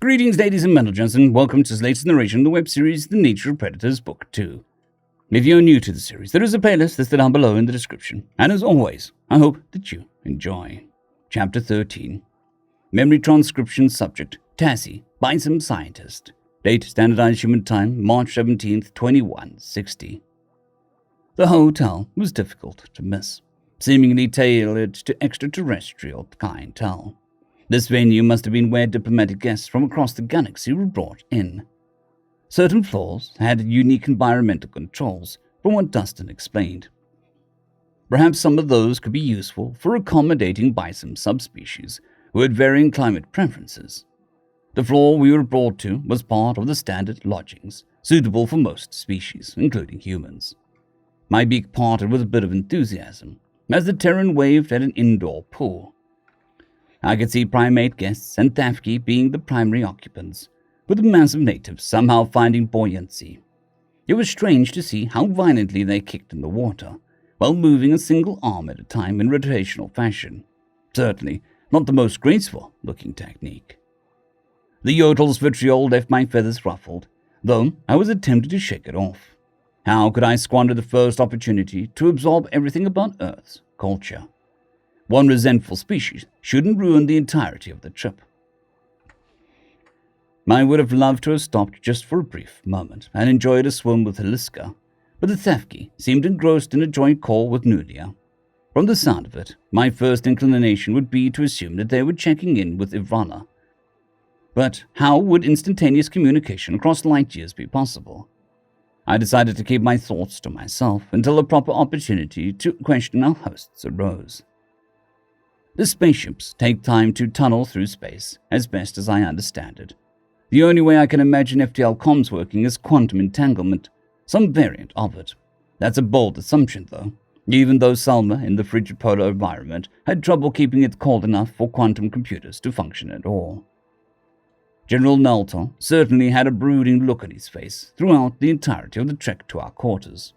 Greetings, ladies and gentlemen, and welcome to this latest narration of the web series The Nature of Predators Book 2. If you're new to the series, there is a playlist listed down below in the description, and as always, I hope that you enjoy. Chapter 13. Memory Transcription Subject, Tassie, by some scientist. Date, Standardized Human Time, March 17th, 2160. The hotel was difficult to miss, seemingly tailored to extraterrestrial clientele. This venue must have been where diplomatic guests from across the galaxy were brought in. Certain floors had unique environmental controls, from what Dustin explained. Perhaps some of those could be useful for accommodating bison subspecies who had varying climate preferences. The floor we were brought to was part of the standard lodgings, suitable for most species, including humans. My beak parted with a bit of enthusiasm as the Terran waved at an indoor pool. I could see primate guests and Thafki being the primary occupants, with the massive natives somehow finding buoyancy. It was strange to see how violently they kicked in the water, while moving a single arm at a time in rotational fashion. Certainly not the most graceful-looking technique. The yodel's vitriol left my feathers ruffled, though I was attempting to shake it off. How could I squander the first opportunity to absorb everything about Earth's culture? One resentful species shouldn't ruin the entirety of the trip. I would have loved to have stopped just for a brief moment and enjoyed a swim with Heliska, but the Thafki seemed engrossed in a joint call with Nulia. From the sound of it, my first inclination would be to assume that they were checking in with Ivana. But how would instantaneous communication across light years be possible? I decided to keep my thoughts to myself until a proper opportunity to question our hosts arose. The spaceships take time to tunnel through space, as best as I understand it. The only way I can imagine FTL comms working is quantum entanglement, some variant of it. That's a bold assumption, though, even though Selma, in the frigid polar environment, had trouble keeping it cold enough for quantum computers to function at all. General Nalto certainly had a brooding look on his face throughout the entirety of the trek to our quarters.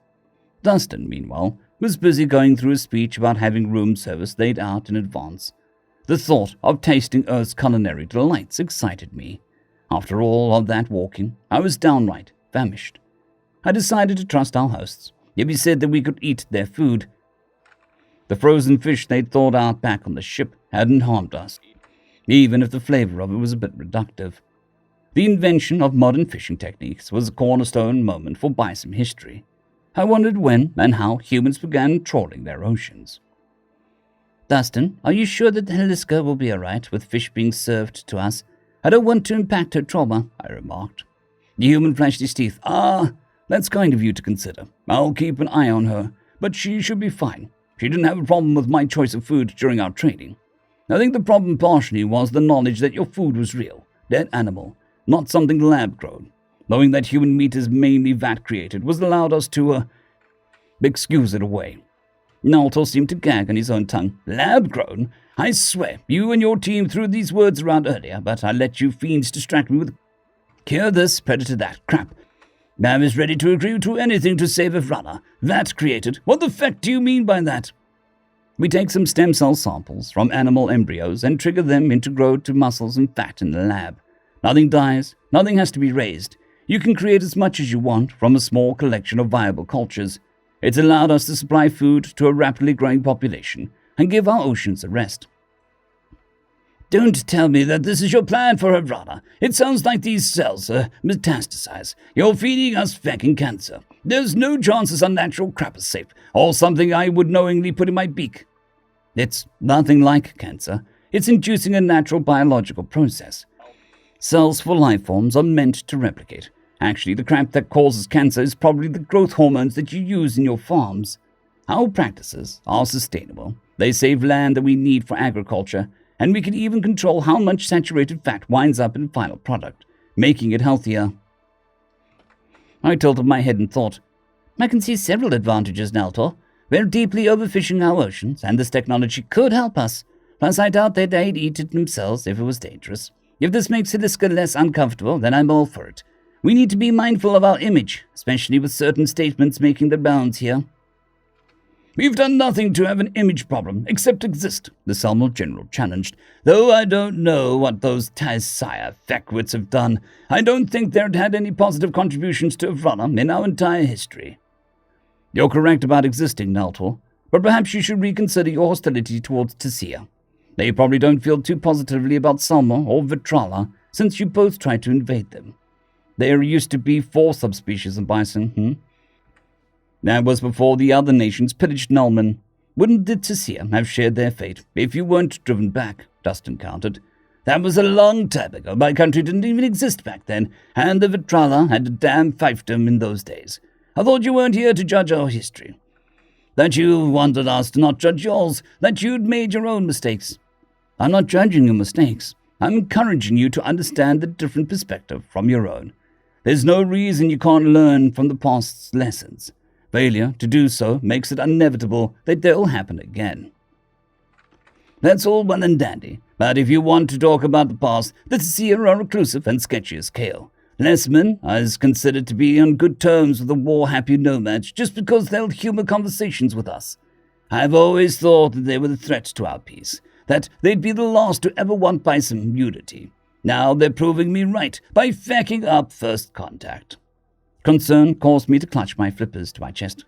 Dustin, meanwhile, was busy going through a speech about having room service laid out in advance. The thought of tasting Earth's culinary delights excited me. After all of that walking, I was downright famished. I decided to trust our hosts. If he said that we could eat their food, the frozen fish they'd thawed out back on the ship hadn't harmed us, even if the flavor of it was a bit reductive. The invention of modern fishing techniques was a cornerstone moment for bison history. I wondered when and how humans began trawling their oceans. Dustin, are you sure that Heliska will be alright with fish being served to us? I don't want to impact her trauma, I remarked. The human flashed his teeth. That's kind of you to consider. I'll keep an eye on her, but she should be fine. She didn't have a problem with my choice of food during our training. I think the problem partially was the knowledge that your food was real, dead animal, not something lab-grown. Knowing that human meat is mainly vat-created was allowed us to, excuse it away. Nalto seemed to gag on his own tongue. Lab-grown? I swear, you and your team threw these words around earlier, but I let you fiends distract me with cure this, predator that, crap. I was ready to agree to anything to save Ivana. Vat-created? What the feck do you mean by that? We take some stem cell samples from animal embryos and trigger them into growth to muscles and fat in the lab. Nothing dies, nothing has to be raised. You can create as much as you want from a small collection of viable cultures. It's allowed us to supply food to a rapidly growing population and give our oceans a rest. Don't tell me that this is your plan for Ivana. It sounds like these cells metastasize. You're feeding us fecking cancer. There's no chance this unnatural crap is safe, or something I would knowingly put in my beak. It's nothing like cancer. It's inducing a natural biological process. Cells for life forms are meant to replicate. Actually, the crap that causes cancer is probably the growth hormones that you use in your farms. Our practices are sustainable. They save land that we need for agriculture, and we can even control how much saturated fat winds up in the final product, making it healthier. I tilted my head and thought, I can see several advantages, Naltor. We're deeply overfishing our oceans, and this technology could help us. Plus, I doubt that they'd eat it themselves if it was dangerous. If this makes Heliska less uncomfortable, then I'm all for it. We need to be mindful of our image, especially with certain statements making the bounds here. We've done nothing to have an image problem, except exist, the Selmal General challenged. Though I don't know what those Taisaya fackwits have done, I don't think they've had any positive contributions to Vrana in our entire history. You're correct about existing, Naltor, but perhaps you should reconsider your hostility towards Tessia. They probably don't feel too positively about Selma or Vitrala, since you both tried to invade them. There used to be 4 subspecies of bison, That was before the other nations pillaged Nulman. Wouldn't the Tessia have shared their fate if you weren't driven back? Dustin countered. That was a long time ago. My country didn't even exist back then, and the Vitrala had a damn fiefdom in those days. I thought you weren't here to judge our history. That you wanted us to not judge yours, that you'd made your own mistakes. I'm not judging your mistakes. I'm encouraging you to understand the different perspective from your own. There's no reason you can't learn from the past's lessons. Failure to do so makes it inevitable that they'll happen again. That's all well and dandy, but if you want to talk about the past, the Tessia are reclusive and sketchy as kale. Lessman is considered to be on good terms with the war-happy nomads just because they'll humor conversations with us. I've always thought that they were the threat to our peace, that they'd be the last to ever want bison unity. Now they're proving me right by facking up first contact. Concern caused me to clutch my flippers to my chest.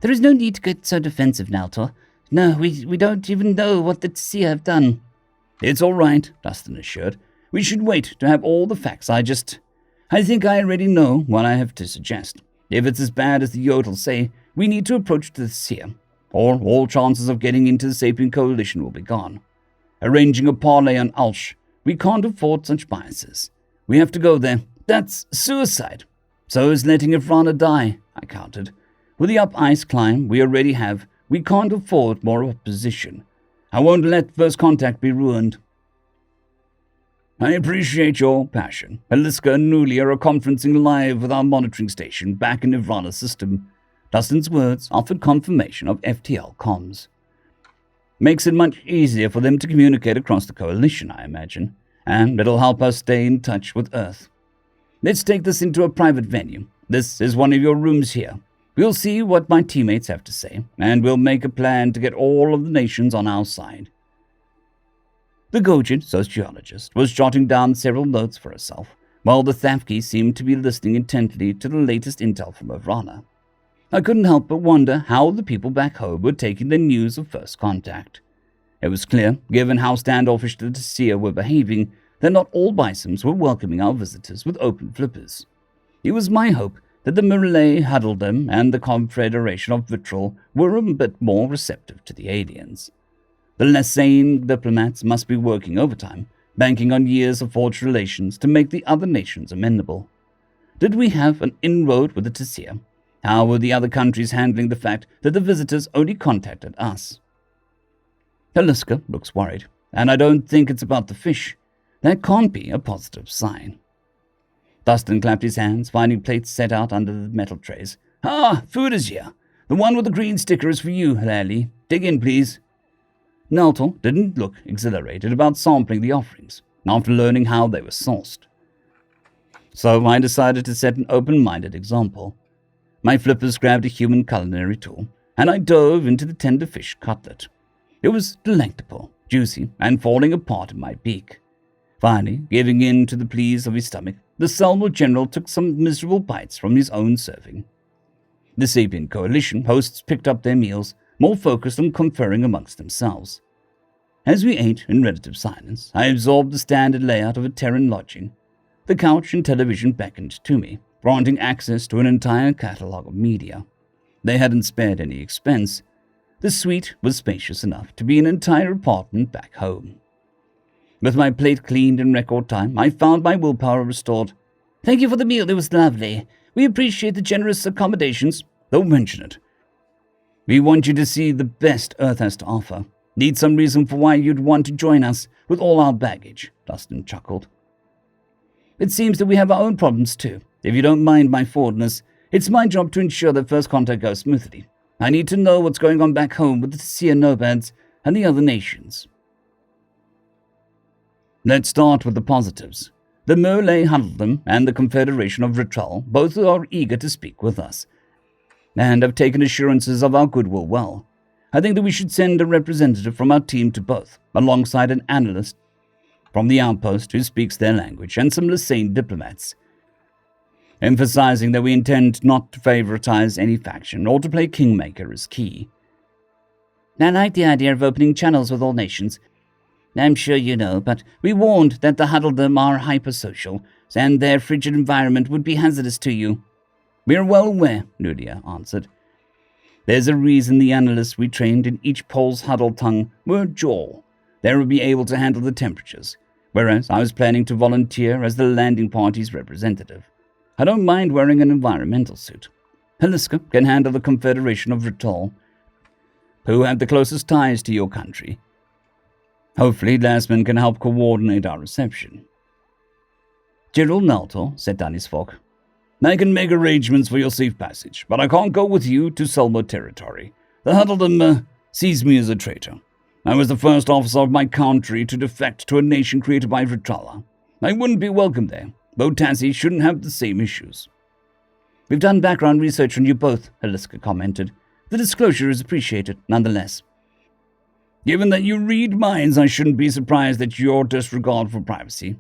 There is no need to get so defensive, Naltor. No, we don't even know what the Tessia have done. It's all right, Dustin assured. We should wait to have all the facts. I think I already know what I have to suggest. If it's as bad as the Yodels say, we need to approach the Tessia, or all chances of getting into the Sapien Coalition will be gone. Arranging a parley on Ulsh, we can't afford such biases. We have to go there. That's suicide. So is letting Vrana die, I countered. With the up-ice climb we already have, we can't afford more opposition. I won't let first contact be ruined. I appreciate your passion. Aliska and Nulia are conferencing live with our monitoring station back in Vrana's system. Dustin's words offered confirmation of FTL comms. Makes it much easier for them to communicate across the coalition, I imagine, and it'll help us stay in touch with Earth. Let's take this into a private venue. This is one of your rooms here. We'll see what my teammates have to say, and we'll make a plan to get all of the nations on our side. The Gojid sociologist was jotting down several notes for herself, while the Thafki seemed to be listening intently to the latest intel from Vrana. I couldn't help but wonder how the people back home were taking the news of first contact. It was clear, given how standoffish the Tessia were behaving, that not all bisons were welcoming our visitors with open flippers. It was my hope that the Murley Huddledom and the Confederation of Vitral were a bit more receptive to the aliens. The less sane diplomats must be working overtime, banking on years of forged relations to make the other nations amenable. Did we have an inroad with the Tessia? How were the other countries handling the fact that the visitors only contacted us? Aliska looks worried, and I don't think it's about the fish. That can't be a positive sign. Dustin clapped his hands, finding plates set out under the metal trays. Ah, food is here. The one with the green sticker is for you, Lally. Dig in, please. Naltor didn't look exhilarated about sampling the offerings, after learning how they were sourced. So I decided to set an open-minded example. My flippers grabbed a human culinary tool, and I dove into the tender fish cutlet. It was delectable, juicy, and falling apart in my beak. Finally, giving in to the pleas of his stomach, the Selmal General took some miserable bites from his own serving. The Sapien Coalition hosts picked up their meals, more focused on conferring amongst themselves. As we ate in relative silence, I absorbed the standard layout of a Terran lodging. The couch and television beckoned to me, granting access to an entire catalogue of media. They hadn't spared any expense. The suite was spacious enough to be an entire apartment back home. With my plate cleaned in record time, I found my willpower restored. Thank you for the meal, it was lovely. We appreciate the generous accommodations. Don't mention it. We want you to see the best Earth has to offer. Need some reason for why you'd want to join us with all our baggage, Dustin chuckled. It seems that we have our own problems too. If you don't mind my forwardness, it's my job to ensure that first contact goes smoothly. I need to know what's going on back home with the Tessia nomads and the other nations. Let's start with the positives. The Murley Huddledom and the Confederation of Vitral both are eager to speak with us, and have taken assurances of our goodwill well. I think that we should send a representative from our team to both, alongside an analyst from the outpost who speaks their language and some Lasane diplomats, emphasizing that we intend not to favoritize any faction or to play kingmaker is key. I like the idea of opening channels with all nations. I'm sure you know, but we warned that the Huddledom are hypersocial, and their frigid environment would be hazardous to you. We are well aware, Nudia answered. There's a reason the analysts we trained in each pole's huddled tongue were Jaw. They would be able to handle the temperatures, whereas I was planning to volunteer as the landing party's representative. I don't mind wearing an environmental suit. Heliska can handle the Confederation of Ritol, who have the closest ties to your country. Hopefully, Lasman can help coordinate our reception. Gerald Naltor set down his fork. I can make arrangements for your safe passage, but I can't go with you to Selma territory. The Huddledom sees me as a traitor. I was the first officer of my country to defect to a nation created by Ritala. I wouldn't be welcome there, though Tassie shouldn't have the same issues. We've done background research on you both, Heliska commented. The disclosure is appreciated, nonetheless. Given that you read minds, I shouldn't be surprised at your disregard for privacy.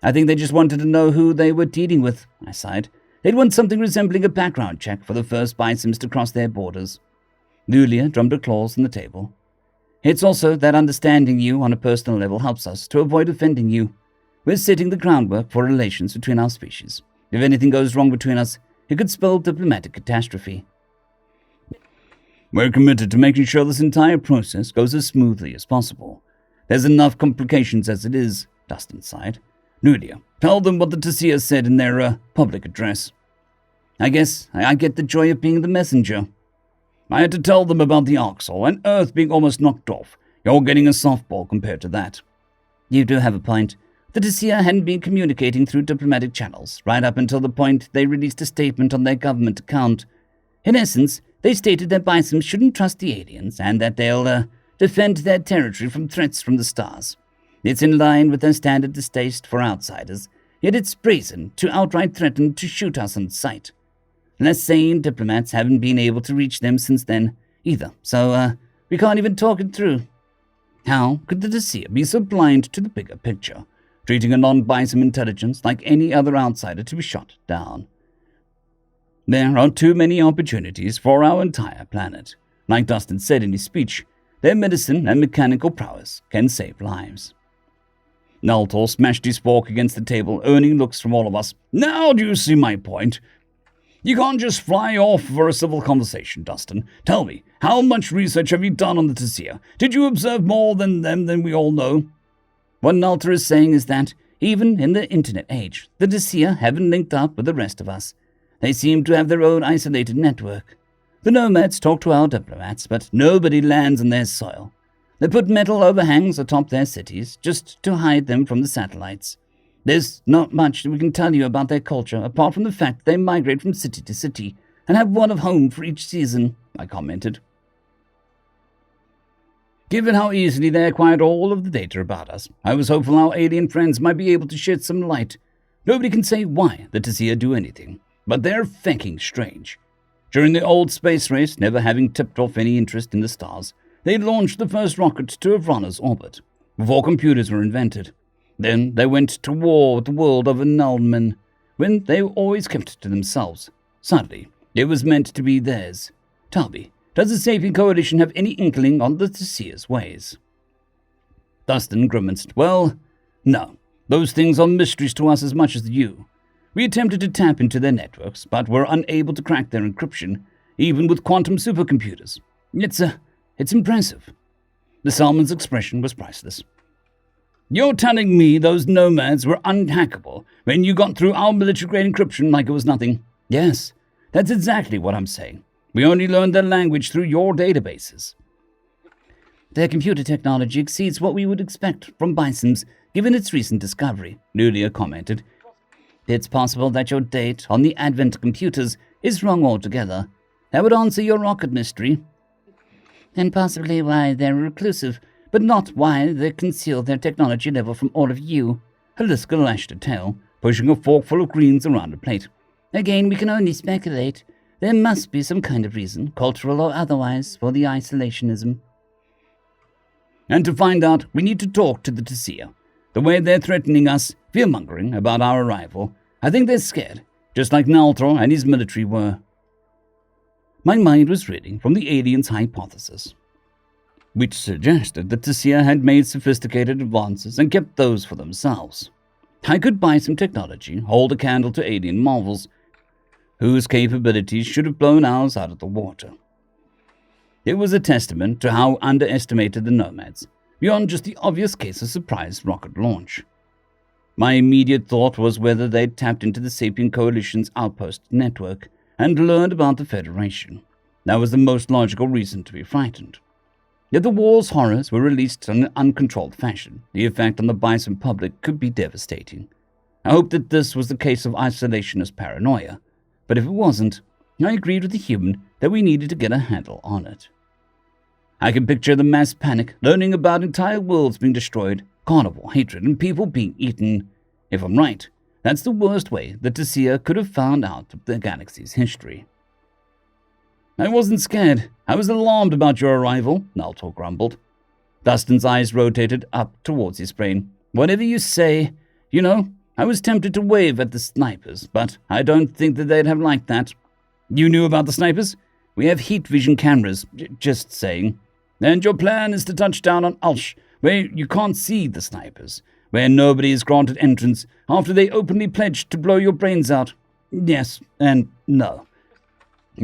I think they just wanted to know who they were dealing with, I sighed. They'd want something resembling a background check for the first Bisoms to cross their borders. Lulia drummed her claws on the table. It's also that understanding you on a personal level helps us to avoid offending you. We're setting the groundwork for relations between our species. If anything goes wrong between us, it could spell diplomatic catastrophe. We're committed to making sure this entire process goes as smoothly as possible. There's enough complications as it is, Dustin sighed. Nudia, tell them what the Tessia said in their public address. I guess I get the joy of being the messenger. I had to tell them about the Arxol and Earth being almost knocked off. You're getting a softball compared to that. You do have a point. The Tessia hadn't been communicating through diplomatic channels, right up until the point they released a statement on their government account. In essence, they stated that Bisoms shouldn't trust the aliens and that they'll defend their territory from threats from the stars. It's in line with their standard distaste for outsiders, yet it's brazen to outright threaten to shoot us on sight. Less sane diplomats haven't been able to reach them since then, either, so we can't even talk it through. How could the Tessia be so blind to the bigger picture, treating a non-Bisom intelligence like any other outsider to be shot down? There are too many opportunities for our entire planet. Like Dustin said in his speech, their medicine and mechanical prowess can save lives. Naltor smashed his fork against the table, earning looks from all of us. Now do you see my point? You can't just fly off for a civil conversation, Dustin. Tell me, how much research have you done on the Tessia? Did you observe more than them than we all know? What Naltor is saying is that, even in the internet age, the Tessia haven't linked up with the rest of us. They seem to have their own isolated network. The nomads talk to our diplomats, but nobody lands on their soil. They put metal overhangs atop their cities, just to hide them from the satellites. There's not much that we can tell you about their culture, apart from the fact they migrate from city to city, and have one of home for each season, I commented. Given how easily they acquired all of the data about us, I was hopeful our alien friends might be able to shed some light. Nobody can say why the Tessia do anything, but they're fucking strange. During the old space race, never having tipped off any interest in the stars, they launched the first rocket to Avrana's orbit, before computers were invented. Then they went to war with the world of Annulman, when they always kept to themselves. Suddenly, it was meant to be theirs. Tell me, does the Sapien Coalition have any inkling on the Tessia's ways? Dustin grimaced. Well, no. Those things are mysteries to us as much as you. We attempted to tap into their networks, but were unable to crack their encryption, even with quantum supercomputers. It's impressive. The Salmon's expression was priceless. You're telling me those nomads were unhackable when you got through our military-grade encryption like it was nothing? Yes, that's exactly what I'm saying. We only learned their language through your databases. Their computer technology exceeds what we would expect from Bisoms, given its recent discovery, Nulia commented. It's possible that your date on the Advent computers is wrong altogether. That would answer your rocket mystery. And possibly why they're reclusive, but not why they conceal their technology level from all of you. Heliska lashed her tail, pushing a forkful of greens around a plate. Again, we can only speculate. There must be some kind of reason, cultural or otherwise, for the isolationism. And to find out, we need to talk to the Tessia. The way they're threatening us, fear-mongering about our arrival, I think they're scared, just like Naltor and his military were. My mind was reading from the aliens' hypothesis, which suggested that Tessia had made sophisticated advances and kept those for themselves. I could buy some technology, hold a candle to alien marvels, whose capabilities should have blown ours out of the water. It was a testament to how underestimated the Nomads, beyond just the obvious case of surprise rocket launch. My immediate thought was whether they'd tapped into the Sapien Coalition's outpost network and learned about the Federation. That was the most logical reason to be frightened. If the war's horrors were released in an uncontrolled fashion, the effect on the Bison public could be devastating. I hoped that this was the case of isolationist paranoia, but if it wasn't, I agreed with the human that we needed to get a handle on it. I can picture the mass panic, learning about entire worlds being destroyed, carnival hatred, and people being eaten. If I'm right, that's the worst way that Tessia could have found out the galaxy's history. I wasn't scared. I was alarmed about your arrival, Naltor grumbled. Dustin's eyes rotated up towards his brain. Whatever you say, I was tempted to wave at the snipers, but I don't think that they'd have liked that. You knew about the snipers? We have heat vision cameras, just saying. And your plan is to touch down on Ulsh, where you can't see the snipers, where nobody is granted entrance after they openly pledged to blow your brains out. Yes and no.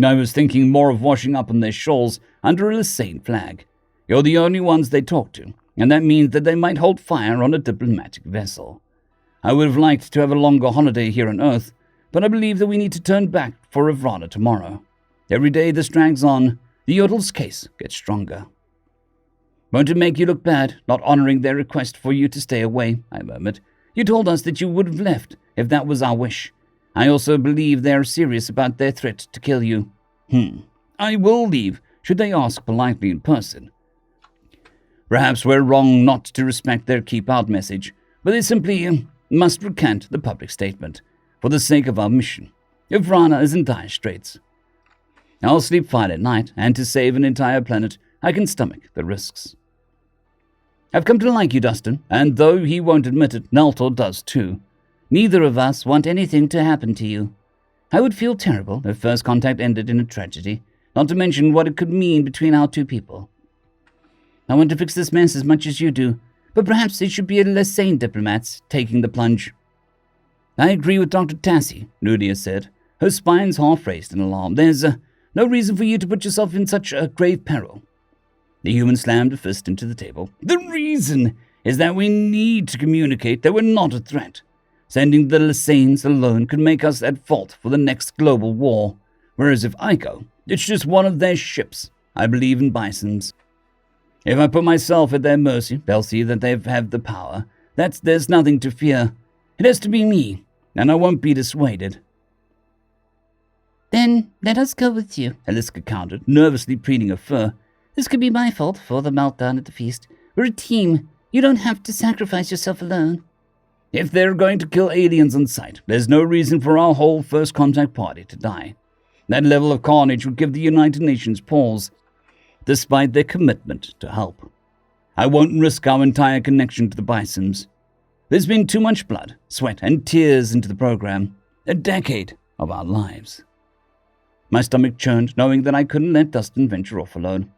I was thinking more of washing up on their shoals under a Lysane flag. You're the only ones they talk to, and that means that they might hold fire on a diplomatic vessel. I would have liked to have a longer holiday here on Earth, but I believe that we need to turn back for Evrana tomorrow. Every day this drags on, the Yodel's case gets stronger. Won't it make you look bad, not honoring their request for you to stay away, I murmured. You told us that you would have left, if that was our wish. I also believe they are serious about their threat to kill you. I will leave, should they ask politely in person. Perhaps we're wrong not to respect their keep-out message, but they simply must recant the public statement, for the sake of our mission. Evrana is in dire straits. I'll sleep fine at night, and to save an entire planet, I can stomach the risks. I've come to like you, Dustin, and though he won't admit it, Naltor does too. Neither of us want anything to happen to you. I would feel terrible if first contact ended in a tragedy, not to mention what it could mean between our two people. I want to fix this mess as much as you do, but perhaps it should be a less sane diplomats taking the plunge. I agree with Dr. Tassi, Nudia said, her spines half raised in alarm. There's no reason for you to put yourself in such a grave peril. The human slammed a fist into the table. The reason is that we need to communicate that we're not a threat. Sending the Lysanes alone could make us at fault for the next global war, whereas if I go, it's just one of their ships. I believe in bisons. If I put myself at their mercy, they'll see that they have the power. There's nothing to fear. It has to be me, and I won't be dissuaded. Then let us go with you, Eliska countered, nervously preening her fur. This could be my fault for the meltdown at the feast. We're a team. You don't have to sacrifice yourself alone. If they're going to kill aliens on sight, there's no reason for our whole first contact party to die. That level of carnage would give the United Nations pause, despite their commitment to help. I won't risk our entire connection to the Bisons. There's been too much blood, sweat, and tears into the program. A decade of our lives. My stomach churned, knowing that I couldn't let Dustin venture off alone.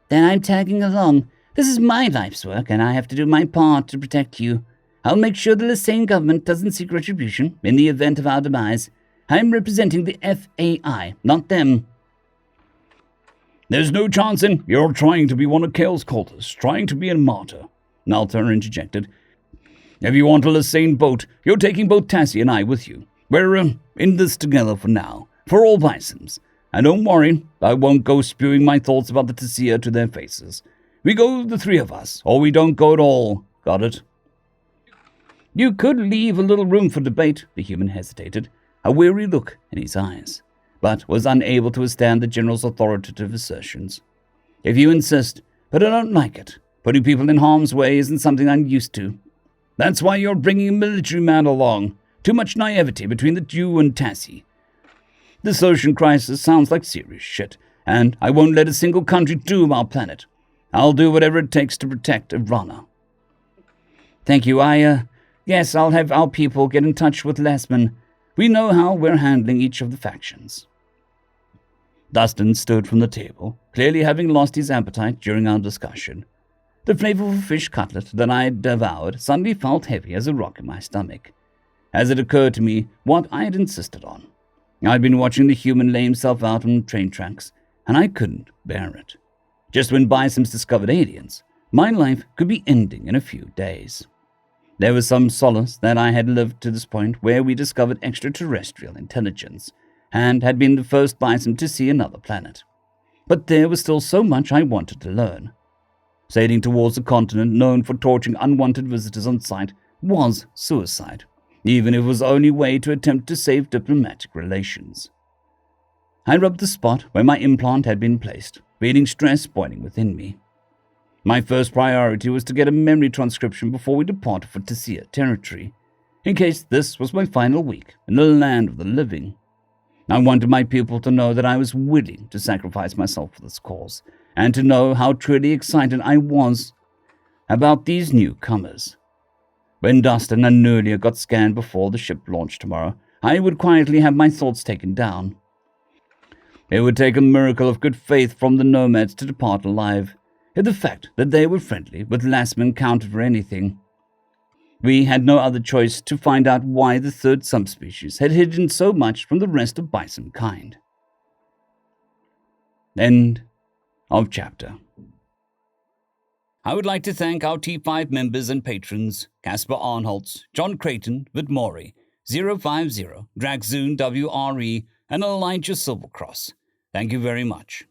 Then I'm tagging along. This is my life's work, and I have to do my part to protect you. I'll make sure the Lysane government doesn't seek retribution in the event of our demise. I'm representing the FAI, not them. There's no chance in you're trying to be one of Kale's cultists, trying to be a martyr, Naltor interjected. If you want a Lysane boat, you're taking both Tassie and I with you. We're in this together for now, for all Bisons. And don't worry, I won't go spewing my thoughts about the Tessia to their faces. We go the three of us, or we don't go at all. Got it? You could leave a little room for debate, the human hesitated, a weary look in his eyes, but was unable to withstand the general's authoritative assertions. If you insist, but I don't like it. Putting people in harm's way isn't something I'm used to. That's why you're bringing a military man along. Too much naivety between you and Tassie. This ocean crisis sounds like serious shit, and I won't let a single country doom our planet. I'll do whatever it takes to protect Ivana. Thank you. Yes, I'll have our people get in touch with Lesman. We know how we're handling each of the factions. Dustin stood from the table, clearly having lost his appetite during our discussion. The flavorful fish cutlet that I had devoured suddenly felt heavy as a rock in my stomach, as it occurred to me what I had insisted on. I'd been watching the human lay himself out on train tracks, and I couldn't bear it. Just when Bisons discovered aliens, my life could be ending in a few days. There was some solace that I had lived to this point where we discovered extraterrestrial intelligence, and had been the first Bison to see another planet. But there was still so much I wanted to learn. Sailing towards a continent known for torturing unwanted visitors on sight was suicide, even if it was the only way to attempt to save diplomatic relations. I rubbed the spot where my implant had been placed, feeling stress boiling within me. My first priority was to get a memory transcription before we departed for Tessia territory, in case this was my final week in the land of the living. I wanted my people to know that I was willing to sacrifice myself for this cause, and to know how truly excited I was about these newcomers. When Dustin and Nulia got scanned before the ship launched tomorrow, I would quietly have my thoughts taken down. It would take a miracle of good faith from the nomads to depart alive, yet the fact that they were friendly with Lassman counted for anything. We had no other choice to find out why the third subspecies had hidden so much from the rest of bison kind. End of chapter. I would like to thank our T5 members and patrons, Casper Arnholtz, John Creighton, Vidmori, 050, Dragzoon W.R.E, and Elijah Silvercross. Thank you very much.